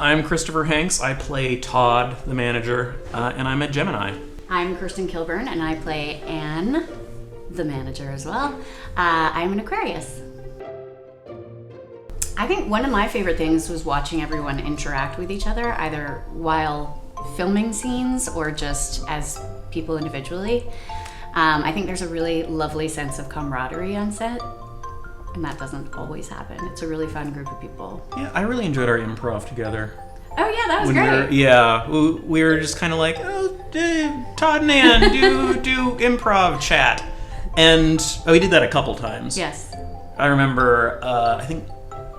I'm Christopher Hanks. I play Todd, the manager, and I'm a Gemini. I'm Kirsten Kilburn, and I play Anne, the manager as well. I'm an Aquarius. I think one of my favorite things was watching everyone interact with each other, either while filming scenes or just as people individually. I think there's a really lovely sense of camaraderie on set, and that doesn't always happen. It's a really fun group of people. Yeah, I really enjoyed our improv together. Oh yeah, that was great. We were just kind of like, Todd and Ann, do improv chat. And we did that a couple times. Yes. I remember, I think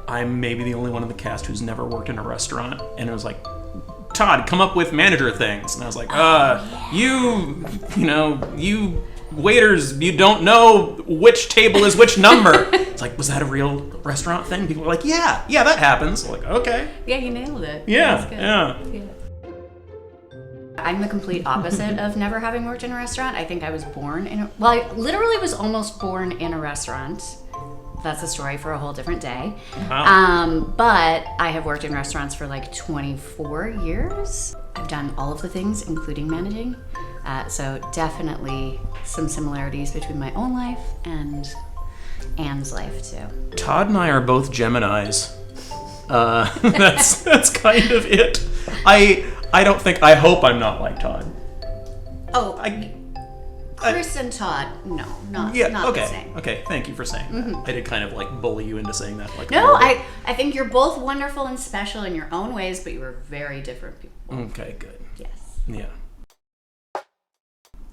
I'm maybe the only one in the cast who's never worked in a restaurant, and it was like, Todd, come up with manager things. And I was like, you waiters, you don't know which table is which number. It's like, was that a real restaurant thing? People were like, yeah, that happens. I'm like, okay. Yeah, you nailed it. Yeah, yeah. I'm the complete opposite of never having worked in a restaurant. I think I was born I literally was almost born in a restaurant. That's a story for a whole different day. Wow. But I have worked in restaurants for like 24 years. I've done all of the things, including managing. So definitely some similarities between my own life and Anne's life too. Todd and I are both Geminis. That's kind of it. I hope I'm not like Todd. Oh, Chris and Todd, no, not the same. Okay, thank you for saying that. I did kind of like bully you into saying that. No, I think you're both wonderful and special in your own ways, but you are very different people. Okay, good. Yes. Yeah.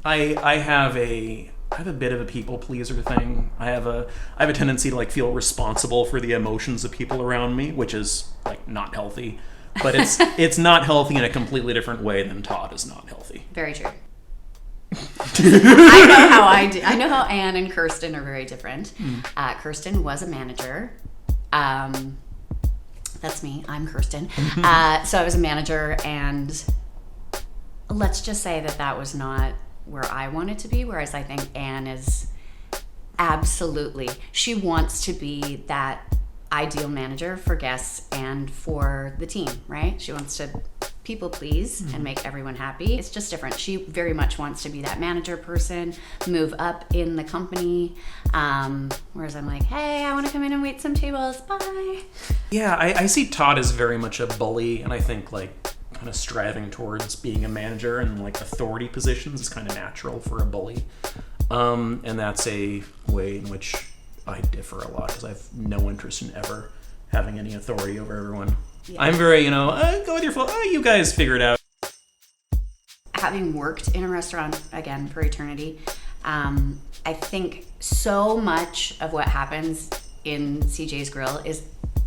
I have a bit of a people pleaser thing. I have a tendency to like feel responsible for the emotions of people around me, which is like not healthy. But it's not healthy in a completely different way than Todd is not healthy. Very true. I know how Anne and Kirsten are very different. Kirsten was a manager. That's me. I'm Kirsten. So I was a manager, and let's just say that was not where I wanted to be, whereas I think Anne is absolutely. She wants to be that ideal manager for guests and for the team, right? She wants to people please and make everyone happy. It's just different. She very much wants to be that manager person, move up in the company, whereas I'm like, hey, I want to come in and wait some tables, bye. Yeah, I see Todd as very much a bully, and I think like kind of striving towards being a manager and like authority positions is kind of natural for a bully. And that's a way in which I differ a lot, because I have no interest in ever having any authority over everyone. Yeah. I'm very, go with your flow. You guys figure it out. Having worked in a restaurant, again, for eternity, I think so much of what happens in CJ's Grill is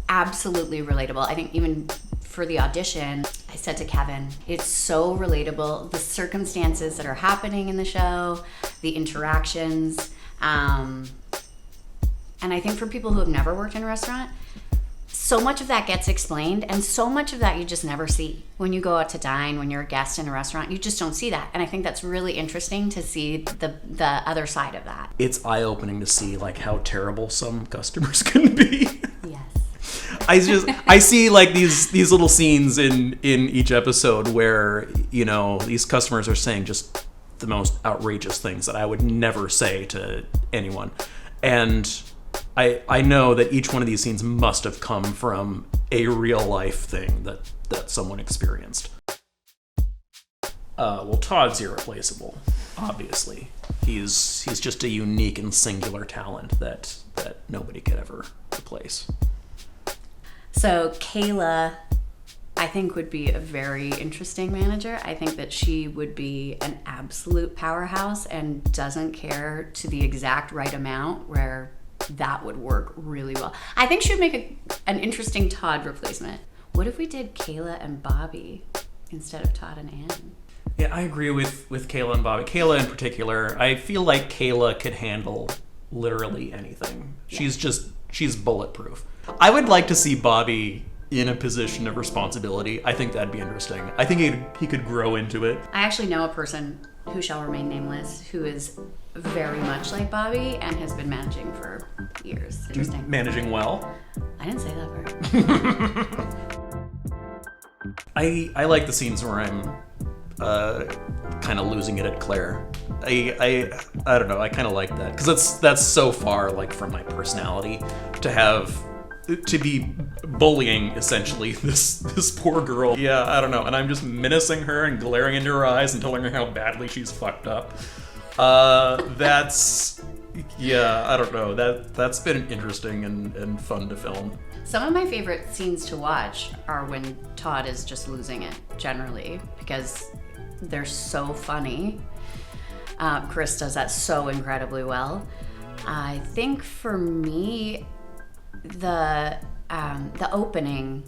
absolutely relatable. I think even for the audition, I said to Kevin, it's so relatable. The circumstances that are happening in the show, the interactions, and I think for people who have never worked in a restaurant, so much of that gets explained, and so much of that you just never see. When you go out to dine, when you're a guest in a restaurant, you just don't see that. And I think that's really interesting to see the other side of that. It's eye-opening to see like how terrible some customers can be. Yes. I see like these little scenes in each episode where, these customers are saying just the most outrageous things that I would never say to anyone. And I know that each one of these scenes must have come from a real life thing that someone experienced. Well, Todd's irreplaceable, obviously. He's just a unique and singular talent that nobody could ever replace. So Kayla, I think, would be a very interesting manager. I think that she would be an absolute powerhouse and doesn't care to the exact right amount where that would work really well. I think she would make an interesting Todd replacement. What if we did Kayla and Bobby instead of Todd and Anne? Yeah, I agree with Kayla and Bobby. Kayla in particular, I feel like Kayla could handle literally anything. Yeah. She's bulletproof. I would like to see Bobby in a position of responsibility. I think that'd be interesting. I think he could grow into it. I actually know a person who shall remain nameless who is very much like Bobby and has been managing for years. Interesting. Managing well? I didn't say that part. I like the scenes where I'm kind of losing it at Claire. I don't know. I kind of like that because that's so far like from my personality to be bullying essentially this poor girl. Yeah, I don't know. And I'm just menacing her and glaring into her eyes and telling her how badly she's fucked up. That's I don't know. That's been interesting and fun to film. Some of my favorite scenes to watch are when Todd is just losing it, generally, because they're so funny. Chris does that so incredibly well. I think for me, the opening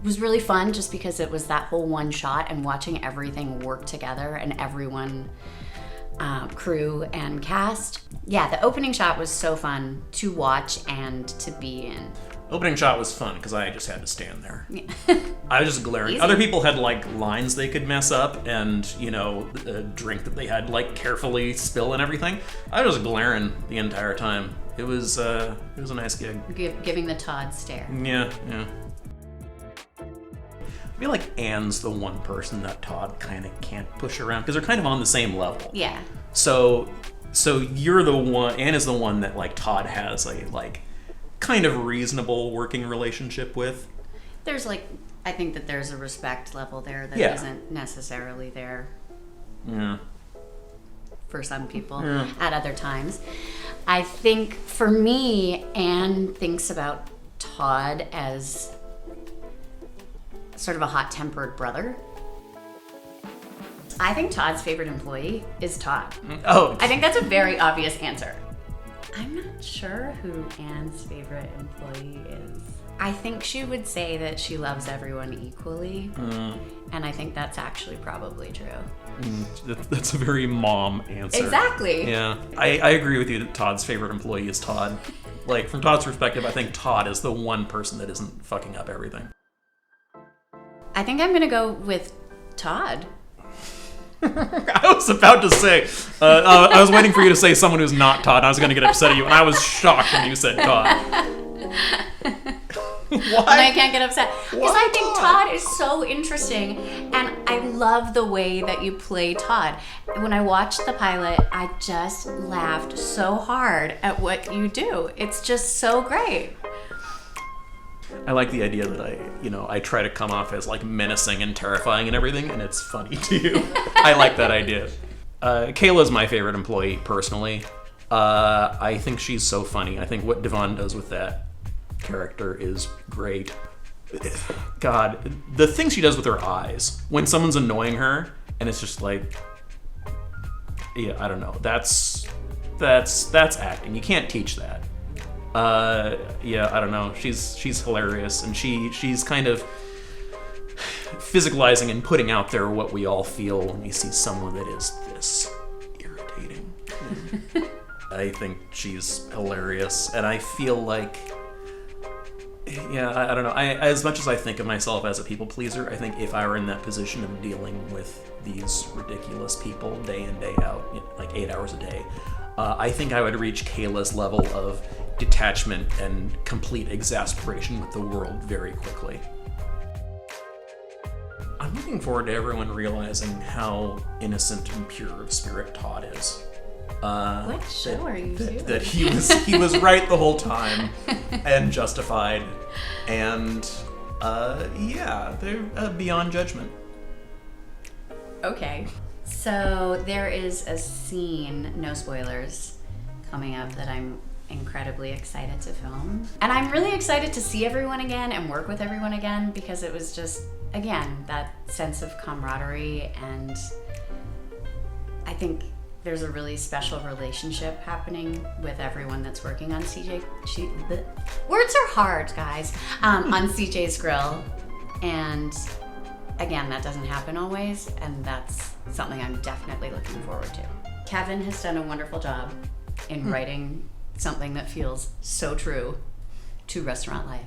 was really fun just because it was that whole one shot and watching everything work together and everyone, crew and cast. Yeah, the opening shot was so fun to watch and to be in. Opening shot was fun because I just had to stand there. Yeah. I was just glaring. Easy. Other people had like lines they could mess up and, you know, a drink that they had like carefully spill and everything. I was glaring the entire time. It was a nice gig. Giving the Todd stare. Yeah. I feel like Anne's the one person that Todd kind of can't push around because they're kind of on the same level. Yeah. So you're the one. Anne is the one that like Todd has a like kind of reasonable working relationship with. There's I think that there's a respect level there that isn't necessarily there. Yeah. For some people at other times. I think for me, Anne thinks about Todd as sort of a hot-tempered brother. I think Todd's favorite employee is Todd. Oh. I think that's a very obvious answer. I'm not sure who Anne's favorite employee is. I think she would say that she loves everyone equally, and I think that's actually probably true. That's a very mom answer. Exactly. Yeah, I agree with you that Todd's favorite employee is Todd. Like, from Todd's perspective, I think Todd is the one person that isn't fucking up everything. I think I'm gonna go with Todd. I was about to say, I was waiting for you to say someone who's not Todd. I was going to get upset at you, and I was shocked when you said Todd. Why? And I can't get upset. Because I think Todd is so interesting, and I love the way that you play Todd. When I watched the pilot, I just laughed so hard at what you do. It's just so great. I like the idea that I try to come off as like menacing and terrifying and everything, and it's funny too. I like that idea. Kayla's my favorite employee personally. I think she's so funny. I think what Devon does with that character is great. God, the thing she does with her eyes when someone's annoying her, and it's just like, yeah, I don't know. That's acting. You can't teach that. I don't know. She's hilarious, and she's kind of physicalizing and putting out there what we all feel when we see someone that is this irritating. I think she's hilarious, and I feel like, I don't know. As much as I think of myself as a people pleaser, I think if I were in that position of dealing with these ridiculous people day in, day out, like 8 hours a day, I think I would reach Kayla's level of detachment and complete exasperation with the world very quickly. I'm looking forward to everyone realizing how innocent and pure of spirit Todd is. What show are you doing? That he was right the whole time and justified, and they're beyond judgment. Okay. So there is a scene, no spoilers, coming up that I'm incredibly excited to film. And I'm really excited to see everyone again and work with everyone again, because it was just, again, that sense of camaraderie, and I think there's a really special relationship happening with everyone that's working on CJ. Words are hard, guys. On CJ's Grill. And again, that doesn't happen always, and that's something I'm definitely looking forward to. Kevin has done a wonderful job in writing something that feels so true to restaurant life.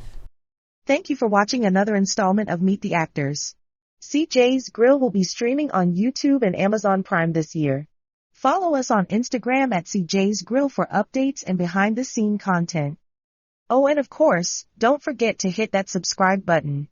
Thank you for watching another installment of Meet the Actors. CJ's Grill will be streaming on YouTube and Amazon Prime this year. Follow us on Instagram at CJ's Grill for updates and behind-the-scene content. Oh, and of course, don't forget to hit that subscribe button.